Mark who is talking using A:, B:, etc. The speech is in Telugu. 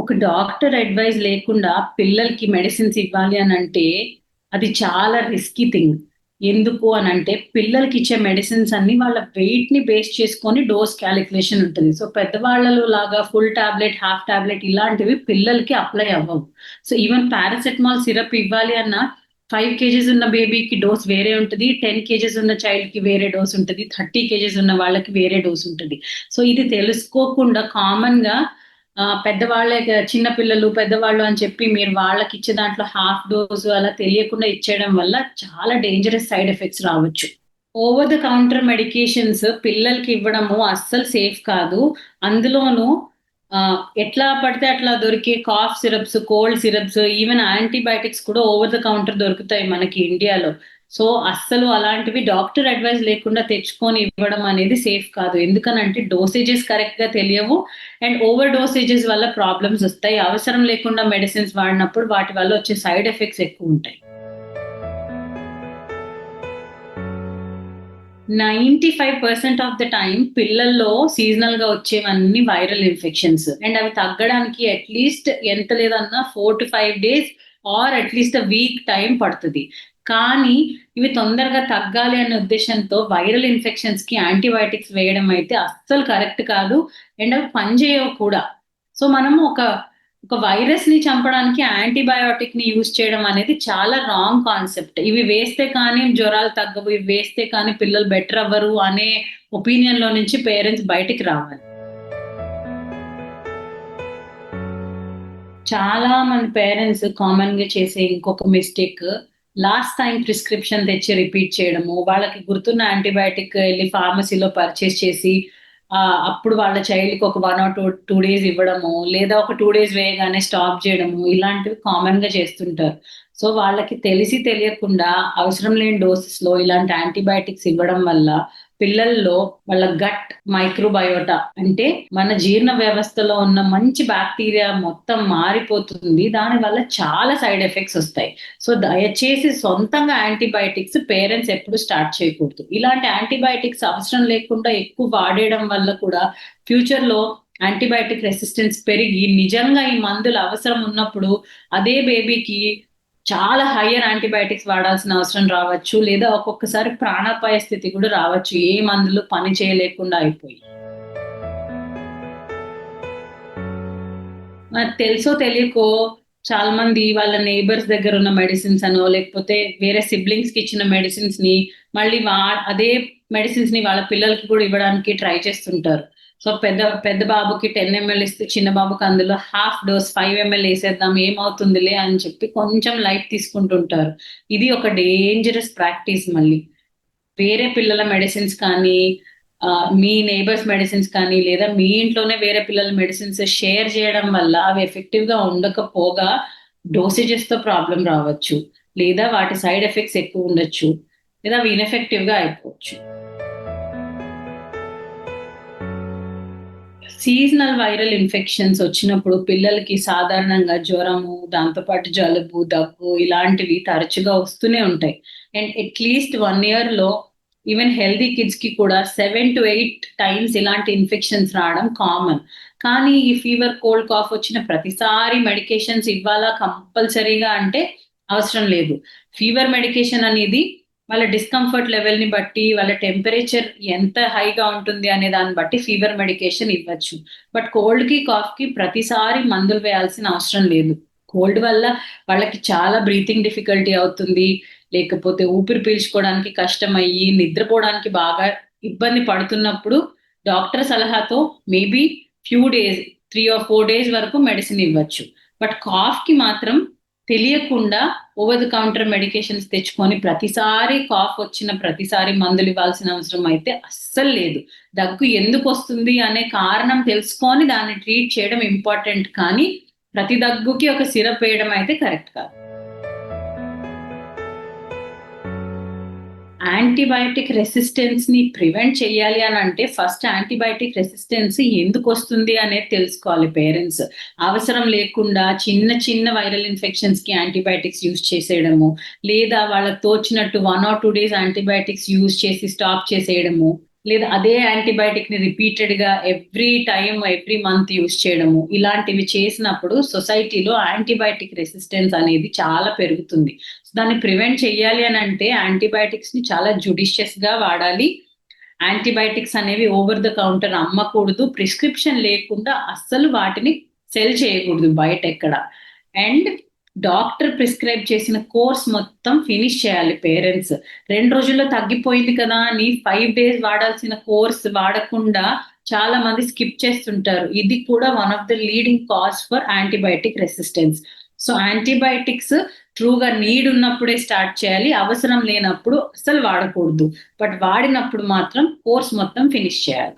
A: ఒక డాక్టర్ అడ్వైస్ లేకుండా పిల్లలకి మెడిసిన్స్ ఇవ్వాలి అని అంటే అది చాలా రిస్కీ థింగ్. ఎందుకు అని అంటే పిల్లలకి ఇచ్చే మెడిసిన్స్ అన్ని వాళ్ళ వెయిట్ ని బేస్ చేసుకొని డోస్ క్యాలిక్యులేషన్ ఉంటుంది. సో పెద్దవాళ్ళలో లాగా ఫుల్ టాబ్లెట్, హాఫ్ టాబ్లెట్ ఇలాంటివి పిల్లలకి అప్లై అవ్వవు. సో ఈవెన్ పారాసెటమాల్ సిరప్ ఇవ్వాలి అన్న 5 కేజీస్ ఉన్న బేబీకి డోస్ వేరే ఉంటుంది. 10 కేజీస్ ఉన్న చైల్డ్ కి వేరే డోస్ ఉంటుంది. 30 కేజీస్ ఉన్న వాళ్ళకి వేరే డోస్ ఉంటుంది. సో ఇది తెలుసుకోకుండా కామన్ గా పెద్దవాళ్ళే చిన్న పిల్లలు, పెద్దవాళ్ళు అని చెప్పి మీరు వాళ్ళకిచ్చే దాంట్లో హాఫ్ డోసు అలా తెలియకుండా ఇచ్చేయడం వల్ల చాలా డేంజరస్ సైడ్ ఎఫెక్ట్స్ రావచ్చు. ఓవర్ ద కౌంటర్ మెడికేషన్స్ పిల్లలకి ఇవ్వడము అస్సలు సేఫ్ కాదు. అందులోనూ ఎట్లా పడితే అట్లా దొరికే cough syrups, cold syrups, even antibiotics కూడా ఓవర్ ద కౌంటర్ దొరుకుతాయి మనకి ఇండియాలో. సో అస్సలు అలాంటివి డాక్టర్ అడ్వైస్ లేకుండా తెచ్చుకొని ఇవ్వడం అనేది సేఫ్ కాదు. ఎందుకనంటే డోసేజెస్ కరెక్ట్ గా తెలియవు అండ్ ఓవర్ డోసేజెస్ వల్ల ప్రాబ్లమ్స్ వస్తాయి. అవసరం లేకుండా మెడిసిన్స్ వాడినప్పుడు వాటి వల్ల వచ్చే సైడ్ ఎఫెక్ట్స్ ఎక్కువ ఉంటాయి. 95% ఆఫ్ ద టైమ్ పిల్లల్లో సీజనల్ గా వచ్చేవన్నీ వైరల్ ఇన్ఫెక్షన్స్ అండ్ అవి తగ్గడానికి అట్లీస్ట్ ఎంత లేదన్నా 4 to 5 days or at least week time పడుతుంది. కానీ ఇవి తొందరగా తగ్గాలి అనే ఉద్దేశంతో వైరల్ ఇన్ఫెక్షన్స్ కి యాంటీబయాటిక్స్ వేయడం అయితే అస్సలు కరెక్ట్ కాదు అండ్ అవి పనిచేయవు కూడా. సో మనము ఒక ఒక వైరస్ ని చంపడానికి యాంటీబయాటిక్ ని యూజ్ చేయడం అనేది చాలా రాంగ్ కాన్సెప్ట్. ఇవి వేస్తే కానీ జ్వరాలు తగ్గవు, ఇవి వేస్తే కానీ పిల్లలు బెటర్ అవ్వరు అనే ఒపీనియన్ లో నుంచి పేరెంట్స్ బయటికి రావాలి. చాలా మంది పేరెంట్స్ కామన్ గా చేసే ఇంకొక మిస్టేక్ లాస్ట్ టైం ప్రిస్క్రిప్షన్ తెచ్చి రిపీట్ చేయడము. వాళ్ళకి గుర్తున్న యాంటీబయాటిక్ వెళ్ళి ఫార్మసీలో పర్చేస్ చేసి అప్పుడు వాళ్ళ చైల్డ్ కి ఒక 1 or 2 days ఇవ్వడము, లేదా ఒక 2 days వేయగానే స్టాప్ చేయడము, ఇలాంటివి కామన్ గా చేస్తుంటారు. సో వాళ్ళకి తెలిసి తెలియకుండా అవసరం లేని డోసెస్ లో ఇలాంటి యాంటీబయాటిక్స్ ఇవ్వడం వల్ల పిల్లల్లో వాళ్ళ గట్ మైక్రోబయోటా అంటే మన జీర్ణ వ్యవస్థలో ఉన్న మంచి బ్యాక్టీరియా మొత్తం మారిపోతుంది. దాని వల్ల చాలా సైడ్ ఎఫెక్ట్స్ వస్తాయి. సో దయచేసి సొంతంగా యాంటీబయాటిక్స్ పేరెంట్స్ ఎప్పుడు స్టార్ట్ చేయకూడదు. ఇలాంటి యాంటీబయాటిక్స్ అవసరం లేకుండా ఎక్కువ వాడేయడం వల్ల కూడా ఫ్యూచర్ లో యాంటీబయాటిక్ రెసిస్టెన్స్ పెరిగి నిజంగా ఈ మందులు అవసరం ఉన్నప్పుడు అదే బేబీకి చాలా హయ్యర్ యాంటీబయాటిక్స్ వాడాల్సిన అవసరం రావచ్చు, లేదా ఒక్కొక్కసారి ప్రాణాపాయ స్థితి కూడా రావచ్చు ఏ మందులు పని చేయలేకుండా అయిపోయి. మనకు తెలుసో తెలియకో చాలా మంది వాళ్ళ నేబర్స్ దగ్గర ఉన్న మెడిసిన్స్ అనో లేకపోతే వేరే సిబ్లింగ్స్ కి ఇచ్చిన మెడిసిన్స్ ని మళ్ళీ అదే మెడిసిన్స్ ని వాళ్ళ పిల్లలకి కూడా ఇవ్వడానికి ట్రై చేస్తుంటారు. సో పెద్ద పెద్ద బాబుకి 10 ml ఇస్తే చిన్న బాబుకి అందులో హాఫ్ డోస్ 5 ml వేసేద్దాం ఏమవుతుందిలే అని చెప్పి కొంచెం లైట్ తీసుకుంటుంటారు. ఇది ఒక డేంజరస్ ప్రాక్టీస్. మళ్ళీ వేరే పిల్లల మెడిసిన్స్ కానీ మీ నేబర్స్ మెడిసిన్స్ కానీ లేదా మీ ఇంట్లోనే వేరే పిల్లల మెడిసిన్స్ షేర్ చేయడం వల్ల అవి ఎఫెక్టివ్ గా ఉండకపోగా డోసేజెస్ తో ప్రాబ్లం రావచ్చు, లేదా వాటి సైడ్ ఎఫెక్ట్స్ ఎక్కువ ఉండొచ్చు, లేదా అవి ఇన్ఎఫెక్టివ్ గా అయిపోవచ్చు. సీజనల్ వైరల్ ఇన్ఫెక్షన్స్ వచ్చినప్పుడు పిల్లలకి సాధారణంగా జ్వరము, దాంతోపాటు జలుబు, దగ్గు ఇలాంటివి తరచుగా వస్తూనే ఉంటాయి. అండ్ అట్లీస్ట్ 1 year లో ఈవెన్ హెల్దీ కిడ్స్ కి కూడా 7 to 8 times ఇలాంటి ఇన్ఫెక్షన్స్ రావడం కామన్. కానీ ఈ ఫీవర్, కోల్డ్, కాఫ్ వచ్చిన ప్రతిసారి మెడికేషన్స్ ఇవ్వాలా కంపల్సరీగా అంటే అవసరం లేదు. ఫీవర్ మెడికేషన్ అనేది వాళ్ళ డిస్కంఫర్ట్ లెవెల్ ని బట్టి, వాళ్ళ టెంపరేచర్ ఎంత హైగా ఉంటుంది అనే దాన్ని బట్టి ఫీవర్ మెడికేషన్ ఇవ్వచ్చు. బట్ కోల్డ్ కి, కాఫ్ కి ప్రతిసారి మందులు వేయాల్సిన అవసరం లేదు. కోల్డ్ వల్ల వాళ్ళకి చాలా బ్రీతింగ్ డిఫికల్టీ అవుతుంది, లేకపోతే ఊపిరి పీల్చుకోవడానికి కష్టం అయ్యి నిద్రపోవడానికి బాగా ఇబ్బంది పడుతున్నప్పుడు డాక్టర్ సలహాతో maybe few days 3 or 4 days వరకు మెడిసిన్ ఇవ్వచ్చు. బట్ కాఫ్ కి మాత్రం తెలియకుండా ఓవర్ ద కౌంటర్ మెడికేషన్స్ తెచ్చుకొని ప్రతిసారి కాఫ్ వచ్చిన ప్రతిసారి మందులు ఇవ్వాల్సిన అవసరం అయితే అస్సలు లేదు. దగ్గు ఎందుకు వస్తుంది అనే కారణం తెలుసుకొని దాన్ని ట్రీట్ చేయడం ఇంపార్టెంట్, కానీ ప్రతి దగ్గుకి ఒక సిరప్ వేయడం అయితే కరెక్ట్ కాదు. యాంటీబయాటిక్ రెసిస్టెన్స్ ని ప్రివెంట్ చేయాలి అని అంటే ఫస్ట్ యాంటీబయాటిక్ రెసిస్టెన్స్ ఎందుకు వస్తుంది అనేది తెలుసుకోవాలి పేరెంట్స్. అవసరం లేకుండా చిన్న చిన్న వైరల్ ఇన్ఫెక్షన్స్ కి యాంటీబయాటిక్స్ యూజ్ చేసేయడము, లేదా వాళ్ళకి తోచినట్టు 1 or 2 days యాంటీబయాటిక్స్ యూజ్ చేసి స్టాప్ చేసేయడము, లేదా అదే యాంటీబయాటిక్ ని రిపీటెడ్ గా ఎవ్రీ మంత్ యూజ్ చేయడము, ఇలాంటివి చేసినప్పుడు సొసైటీలో యాంటీబయాటిక్ రెసిస్టెన్స్ అనేది చాలా పెరుగుతుంది. దాన్ని ప్రివెంట్ చేయాలి అని అంటే యాంటీబయాటిక్స్ ని చాలా జుడిషియస్ గా వాడాలి. యాంటీబయాటిక్స్ అనేవి ఓవర్ ద కౌంటర్ అమ్మకూడదు. ప్రిస్క్రిప్షన్ లేకుండా అస్సలు వాటిని సెల్ చేయకూడదు బయట ఎక్కడ. అండ్ డాక్టర్ ప్రిస్క్రైబ్ చేసిన కోర్స్ మొత్తం ఫినిష్ చేయాలి పేరెంట్స్. 2 రోజుల్లో తగ్గిపోయింది కదా అని 5 days వాడాల్సిన కోర్స్ వాడకుండా చాలా మంది స్కిప్ చేస్తుంటారు. ఇది కూడా one of the leading cause for antibiotic resistance. So antibiotics ట్రూగా నీడ్ ఉన్నప్పుడే స్టార్ట్ చేయాలి. అవసరం లేనప్పుడు అస్సలు వాడకూడదు. బట్ వాడినప్పుడు మాత్రం కోర్స్ మొత్తం ఫినిష్ చేయాలి.